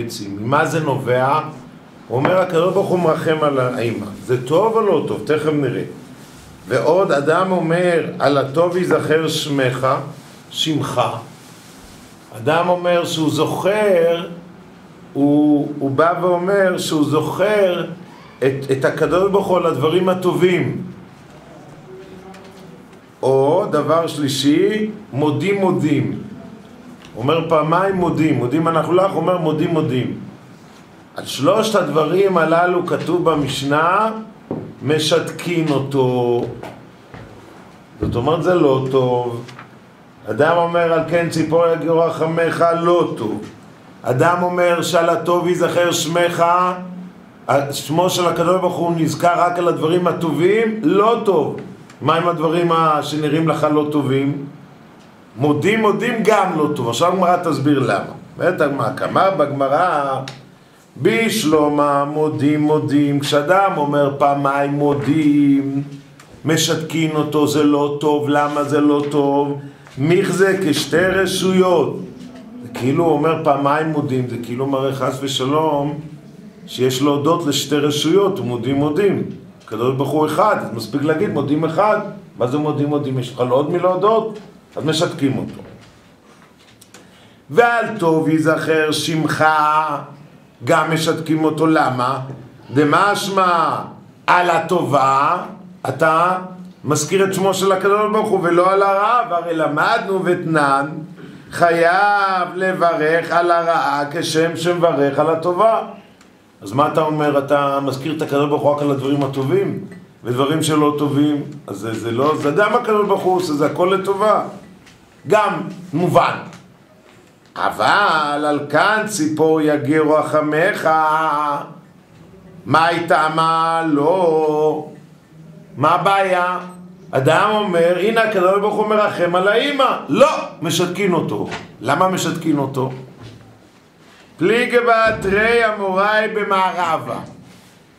ממה זה נובע? הוא אומר, הקדוש ברוך הוא מרחם על האמא. זה טוב או לא טוב? תכף נראה. ועוד אדם אומר, על הטוב ייזכר שמך, שמך. אדם אומר שהוא זוכר, הוא בא ואומר שהוא זוכר את הקדוש ברוך הוא על הדברים הטובים. או דבר שלישי, מודים מודים. אומר פעמיים מודים, מודים אנחנו לך, אומר מודים מודים. על שלושת הדברים הללו כתוב במשנה, משתקין אותו. זאת אומרת זה לא טוב. אדם אומר על כן ציפור יגיעו רחמך, לא טוב. אדם אומר שעל הטוב ייזכר שמך, שמו של הקדוש ברוך הוא נזכר רק על הדברים הטובים, לא טוב. מה עם הדברים שנראים לך לא טובים? מודים מודים גם לא טוב. עכשיו הגמרא תסביר למה. בטח מה, כמה בגמרא בשלומה מודים מודים, כשאדם אומר פעמיים מודים משתקין אותו, זה לא טוב. למה זה לא טוב? מכזה כשתי רשויות. זה כאילו הוא אומר פעמיים מודים, זה כאילו מראה חס ושלום שיש להודות לשתי רשויות, מודים מודים. הקדוש ברוך הוא אחד, אז מספיק להגיד מודים אחד. מה זה מודים מודים? יש לך לא עוד מלהודות? אז משתקים אותו. ועל טוב ייזכר שמך, גם משתקים אותו. למה? דמשמע על הטובה אתה מזכיר את שמו של הקדוש ברוך הוא ולא על הרע. והרי למדנו ותנן חייב לברך על הרעה כשם שמברך על הטובה. אז מה אתה אומר? אתה מזכיר את הקדוש ברוך הוא רק על הדברים הטובים ודברים שלא טובים, אז זה לא, זה גם הקדוש ברוך הוא עושה, זה הכל לטובה, גם מובן. אבל על כאן ציפור יגיעו רחמך, מה הייתה? מה לא? מה הבעיה? אדם אומר, הנה הקדוש ברוך הוא מרחם על האמא, לא, משתקין אותו. למה משתקין אותו? פליגי באתרי אמוראי במערבה.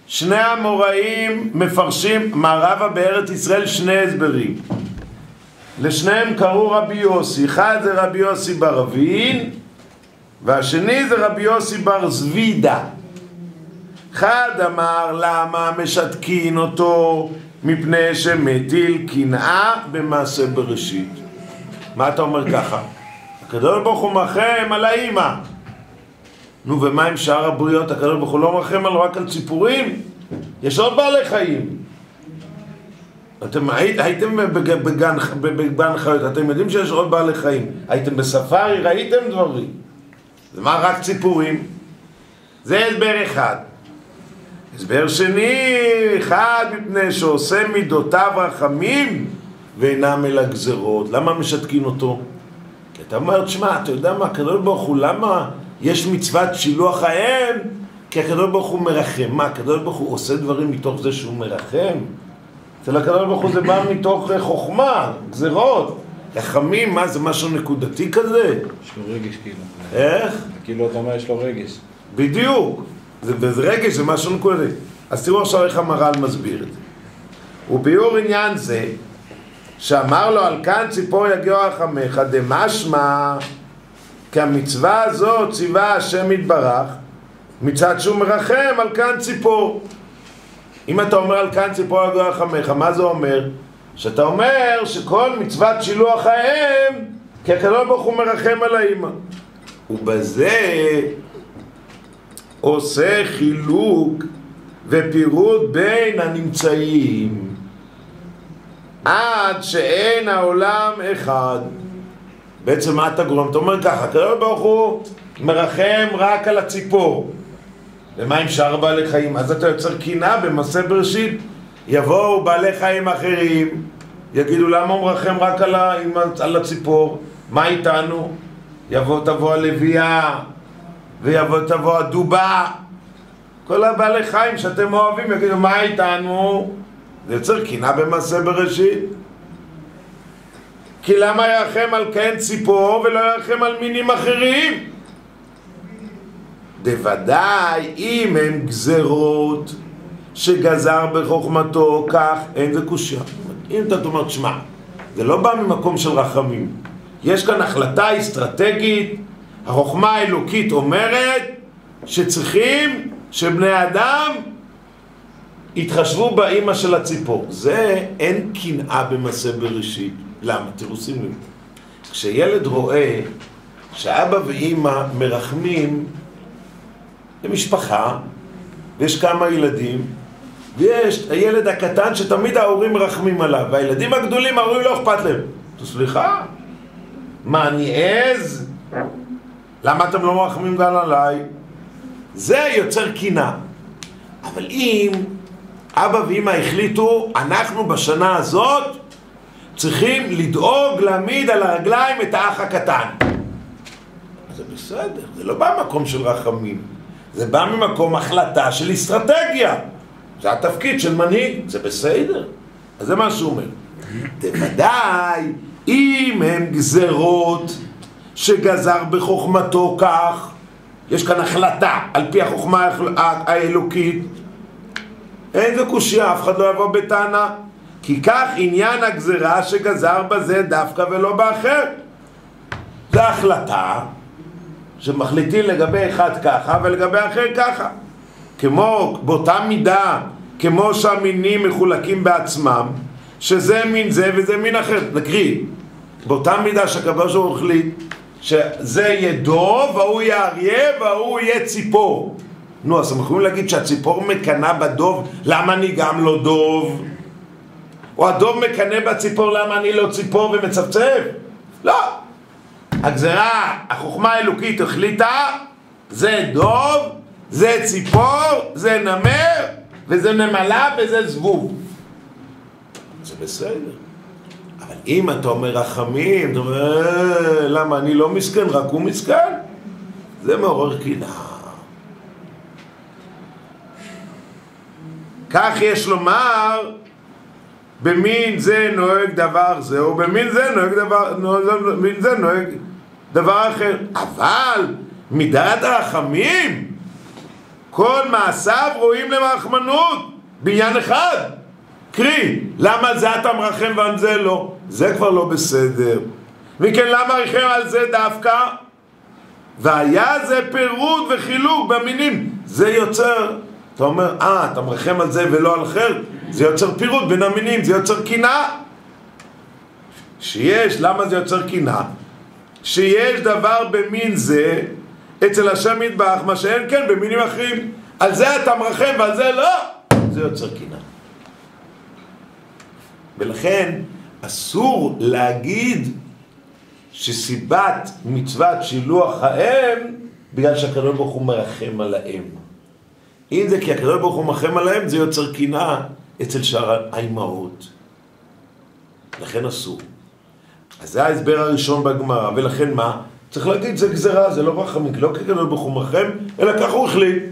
שני המוראים מפרשים מערבה בארץ ישראל שני הסברים. לשניהם קראו רבי יוסי. אחד זה רבי יוסי בר אבין, והשני זה רבי יוסי בר זבידה. אחד אמר למה משתקין אותו? מפני שמטיל קנאה במעשה בראשית. מה אתה אומר ככה? הקדוש ברוך הוא מרחם על האמא. נו, ומה עם שאר הבריאות? הקדוש ברוך הוא לא מרחם רק על ציפורים? יש עוד בעלי חיים. אתם הייתם בגן חיות, אתם יודעים שיש עוד בעלי חיים. הייתם בספארי, ראיתם דברים. זה מה, רק ציפורים? זה הסבר אחד. הסבר שני, אחד מפני שעושה מידותיו רחמים ואינם אלא גזרות. למה משתקין אותו? כי אתה אומר, תשמע, אתה יודע מה, הקדוש ברוך הוא, למה יש מצוות שילוח האם? כי הקדוש ברוך הוא מרחם. מה, הקדוש ברוך הוא עושה דברים מתוך זה שהוא מרחם? אצל הקדוש ברוך הוא זה בא מתוך חוכמה, גזרות. רחמים, מה, זה משהו נקודתי כזה? יש לו רגש כאילו. איך? כאילו אתה אומר יש לו רגש. בדיוק. זה רגש, זה משהו נקודתי. אז תראו עכשיו איך המהר"ל מסביר את זה. וביאור עניין זה, שאמר לו על כאן ציפור יגיעו רחמך, דמשמע כי המצווה הזאת ציווה השם יתברך מצד שהוא מרחם על כאן ציפור. אם אתה אומר על כאן ציפור יגיעו רחמך, מה זה אומר? שאתה אומר שכל מצוות שילוח האם כי הקדוש ברוך הוא מרחם על האמא. ובזה עושה חילוק ופירוט בין הנמצאים עד שאין העולם אחד. בעצם מה אתה גורם? אתה אומר ככה, הקדוש ברוך הוא מרחם רק על הציפור. ומה עם שאר בעלי חיים? אז אתה יוצר קנאה במעשה בראשית. יבואו בעלי חיים אחרים, יגידו למה הוא מרחם רק על הציפור? מה איתנו? תבוא הלוויה, תבוא הדובה. כל הבעלי חיים שאתם אוהבים יגידו מה איתנו? זה יוצר קנאה במעשה בראשית. כי למה ירחם על כן ציפור ולא ירחם על מינים אחרים? בוודאי אם הם גזרות שגזר בחוכמתו, כך אין זה קושיה. אם אתה אומר, תשמע, זה לא בא ממקום של רחמים. יש כאן החלטה אסטרטגית, החוכמה האלוקית אומרת, שצריכים שבני אדם יתחשבו באמא של הציפור. זה אין קנאה במעשה בראשית. למה? תראו, שימו לב. כשילד רואה שאבא ואמא מרחמים למשפחה, ויש כמה ילדים, ויש הילד הקטן שתמיד ההורים מרחמים עליו, והילדים הגדולים ההורים לא אכפת להם. סליחה? מה, אני עז? למה אתם לא מרחמים גם עליי? זה יוצר קנאה. אבל אם אבא ואמא החליטו, אנחנו בשנה הזאת צריכים לדאוג להעמיד על הרגליים את האח הקטן, אז זה בסדר, זה לא בא ממקום של רחמים, זה בא ממקום החלטה של אסטרטגיה. זה התפקיד של מנהיג, זה בסדר. אז זה מה שהוא אומר. בוודאי, אם הם גזרות שגזר בחוכמתו כך, יש כאן החלטה על פי החוכמה האלוקית, אין זה קושיה, אף אחד לא יבוא בטענה, כי כך עניין הגזרה שגזר בזה דווקא ולא באחר. זה החלטה שמחליטים לגבי אחד ככה ולגבי אחר ככה, כמו באותה מידה, כמו שהמינים מחולקים בעצמם, שזה מין זה וזה מין אחר. נקריא, באותה מידה שהקדוש ברוך הוא החליט שזה יהיה דוב, והוא יהיה אריה, והוא יהיה ציפור. נו, אז הם יכולים להגיד שהציפור מקנה בדוב, למה אני גם לא דוב? או הדוב מקנה בציפור, למה אני לא ציפור ומצפצף? לא. הגזרה, החוכמה האלוקית החליטה, זה דוב, זה ציפור, זה נמר, וזה נמלה, וזה זבוב. זה בסדר. אבל אם אתה אומר רחמים, אתה אומר, למה אני לא מסכן, רק הוא מסכן? זה מעורר קנאה. כך יש לומר, במין זה נוהג דבר זה, או במין זה נוהג דבר אחר. אבל מידת הרחמים, כל מעשיו רואים למרחמנות בעניין אחד. קרי, למה זה אתה מרחם ועל זה לא? זה כבר לא בסדר. וכן, למה רחם על זה דווקא? והיה זה פירוד וחילוק במינים. זה יוצר, אתה אומר, אתה מרחם על זה ולא על אחר, זה יוצר פירוד בין המינים, זה יוצר קנאה. שיש, למה זה יוצר קנאה? שיש דבר במין זה אצל השם יתברך, מה שאין כן במינים אחרים. על זה אתה מרחם ועל זה לא, זה יוצר קנאה. ולכן אסור להגיד שסיבת מצוות שילוח האם בגלל שהקדוש ברוך הוא מרחם על האם. אם זה כי הקדוש ברוך הוא מרחם על האם, זה יוצר קנאה אצל שאר האימהות. לכן אסור. אז זה ההסבר הראשון בגמרא. ולכן מה? צריך להגיד זה גזרה, זה לא רחמים, לא כי הקדוש ברוך הוא מרחם, אלא ככה הוא החליט.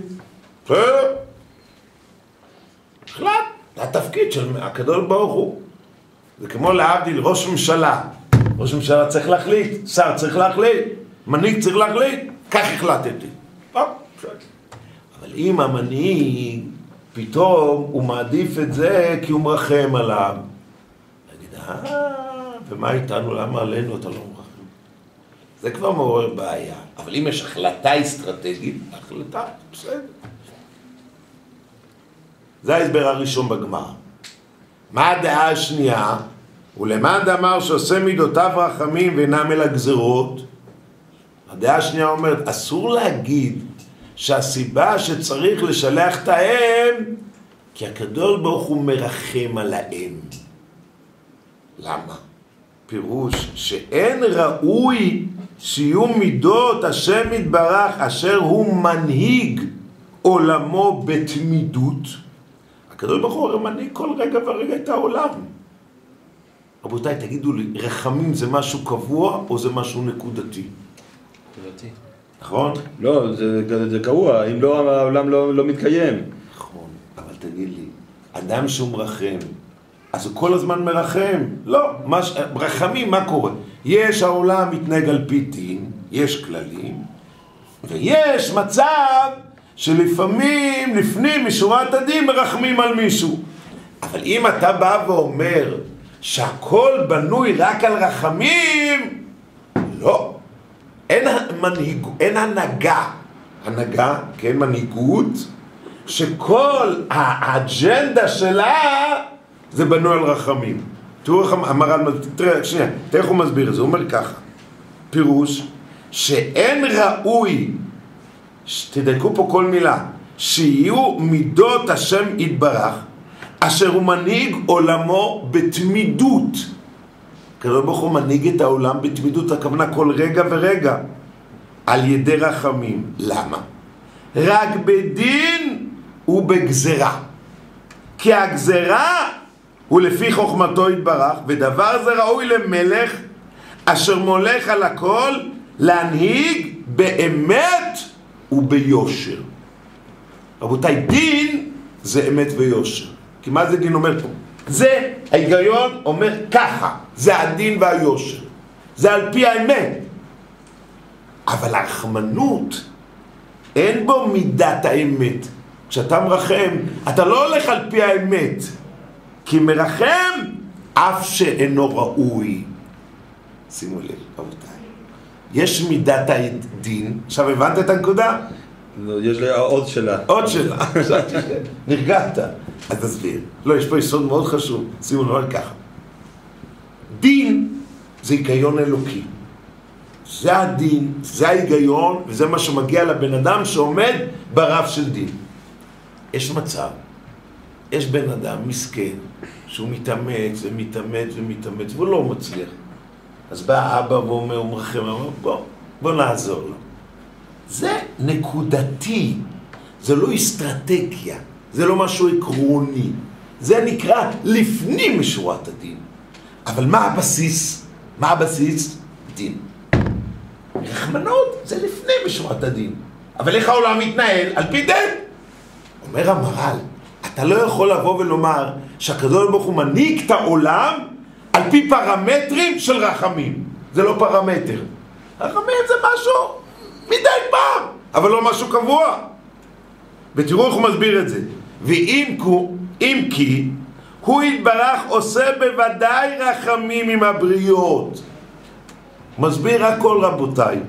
החלט, זה התפקיד של הקדוש ברוך הוא. זה כמו להבדיל ראש ממשלה. ראש ממשלה צריך להחליט, שר צריך להחליט, מנהיג צריך להחליט, כך החלטתי. אבל אם המנהיג פתאום הוא מעדיף את זה כי הוא מרחם עליו, נגיד, ומה איתנו, למה עלינו אתה לא מרחם? זה כבר מעורר בעיה. אבל אם יש החלטה אסטרטגית, החלטה, בסדר. זה ההסבר הראשון בגמרא. מה הדעה השנייה? ולמד אמר שעושה מידותיו רחמים ואינם אל הגזרות. הדעה השנייה אומרת, אסור להגיד שהסיבה שצריך לשלח את האם כי הקדוש ברוך הוא מרחם על האם. למה? פירוש שאין ראוי שיהיו מידות השם יתברך אשר הוא מנהיג עולמו בתמידות. הקדוש ברוך הוא מנהיג כל רגע ורגע את העולם. רבותיי, תגידו לי, רחמים זה משהו קבוע או זה משהו נקודתי? נקודתי. נכון? לא, זה קבוע, אם לא, העולם לא מתקיים. נכון, אבל תגיד לי, אדם שהוא מרחם, אז הוא כל הזמן מרחם? לא, רחמים, מה קורה? יש העולם מתנהג על פי דין, יש כללים, ויש מצב שלפעמים, לפנים משורת הדין, מרחמים על מישהו. אבל אם אתה בא ואומר שהכל בנוי רק על רחמים, לא. אין מנהיג, אין הנהגה הנהגה, כן, מנהיגות, שכל האג'נדה שלה זה בנוי על רחמים. תראו איך המר"ל, תראה, שנייה, תראה איך הוא מסביר את זה, הוא אומר ככה, פירוש שאין ראוי, תדקו פה כל מילה, שיהיו מידות השם יתברך, אשר הוא מנהיג עולמו בתמידות. הקדוש ברוך הוא מנהיג את העולם בתמידות, הכוונה כל רגע ורגע, על ידי רחמים. למה? רק בדין ובגזרה. כי הגזרה הוא לפי חוכמתו יתברך, ודבר זה ראוי למלך אשר מולך על הכל להנהיג באמת וביושר. רבותיי, דין זה אמת ויושר. כי מה זה דין אומר פה? זה, ההיגיון אומר ככה, זה הדין והיושר. זה על פי האמת. אבל הרחמנות, אין בו מידת האמת. כשאתה מרחם, אתה לא הולך על פי האמת. כי מרחם אף שאינו ראוי. שימו לב, רבותיי. יש מידת הדין. עכשיו הבנת את הנקודה? יש לי עוד שאלה. עוד שאלה. נרגעת. אז תסביר. לא, יש פה יסוד מאוד חשוב. שימו לב ככה. דין זה היגיון אלוקי. זה הדין, זה ההיגיון, וזה מה שמגיע לבן אדם שעומד ברף של דין. יש מצב, יש בן אדם מסכן, שהוא מתאמץ ומתאמץ ומתאמץ, והוא לא מצליח. אז בא אבא ואומר, הוא מרחם, אומר, בוא נעזור לו. זה נקודתי, זה לא אסטרטגיה, זה לא משהו עקרוני. זה נקרא לפנים משורת הדין. אבל מה הבסיס? מה הבסיס? דין. רחמנות זה לפני משורת הדין. אבל איך העולם מתנהל? על פי דין. אומר המר"ל, אתה לא יכול לבוא ולומר שהקדוש ברוך הוא מנהיג את העולם על פי פרמטרים של רחמים. זה לא פרמטר. רחמים זה משהו מדי פעם, אבל לא משהו קבוע. ותראו איך הוא מסביר את זה. ואם כי הוא יתברך עושה בוודאי רחמים עם הבריות. מסביר הכל רבותיי.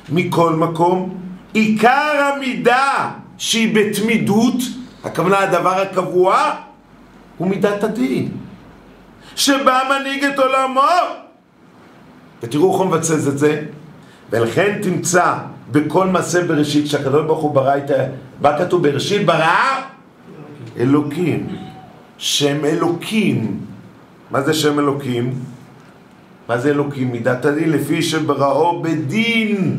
מכל מקום, עיקר המידה שהיא בתמידות, הכוונה הדבר הקבוע, הוא מידת הדין. שבה מנהיג את עולמו. ותראו איך הוא מבצע את זה. ולכן תמצא בכל מעשה בראשית שהקדוש ברוך הוא ברא את מה כתוב בראשית? ברא אלוקים. שם אלוקים. מה זה שם אלוקים? מה זה אלוקים? מידת הדין לפי שבראו בדין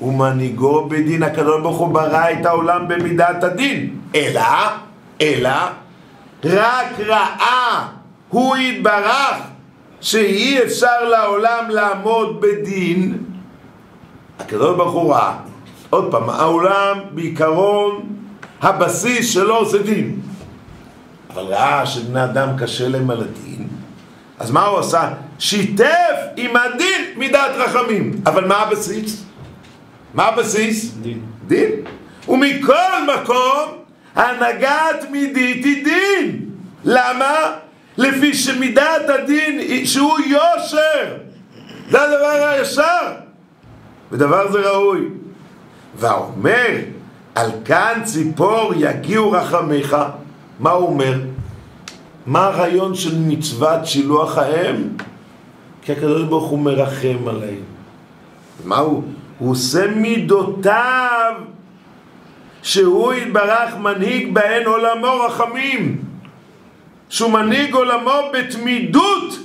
ומנהיגו בדין. הקדוש ברוך הוא ברא את העולם במידת הדין. אלא רק ראה הוא יתברך שאי אפשר לעולם לעמוד בדין. הקדוש ברוך הוא ראה. עוד פעם, העולם בעיקרון הבסיס שלו זה דין. אבל ראה שבני אדם קשה להם על הדין. אז מה הוא עשה? שיתף עם הדין מידת רחמים. אבל מה הבסיס? מה הבסיס? דין. ומכל מקום הנהגת מידית היא דין. למה? לפי שמידת הדין שהוא יושר. זה הדבר הישר. ודבר זה ראוי. והאומר על כאן ציפור יגיעו רחמיך. מה הוא אומר? מה הרעיון של מצוות שילוח האם? כי הקדוש ברוך הוא מרחם עליהם. מה הוא? הוא עושה מידותיו שהוא יתברך מנהיג בהן עולמו רחמים. שהוא מנהיג עולמו בתמידות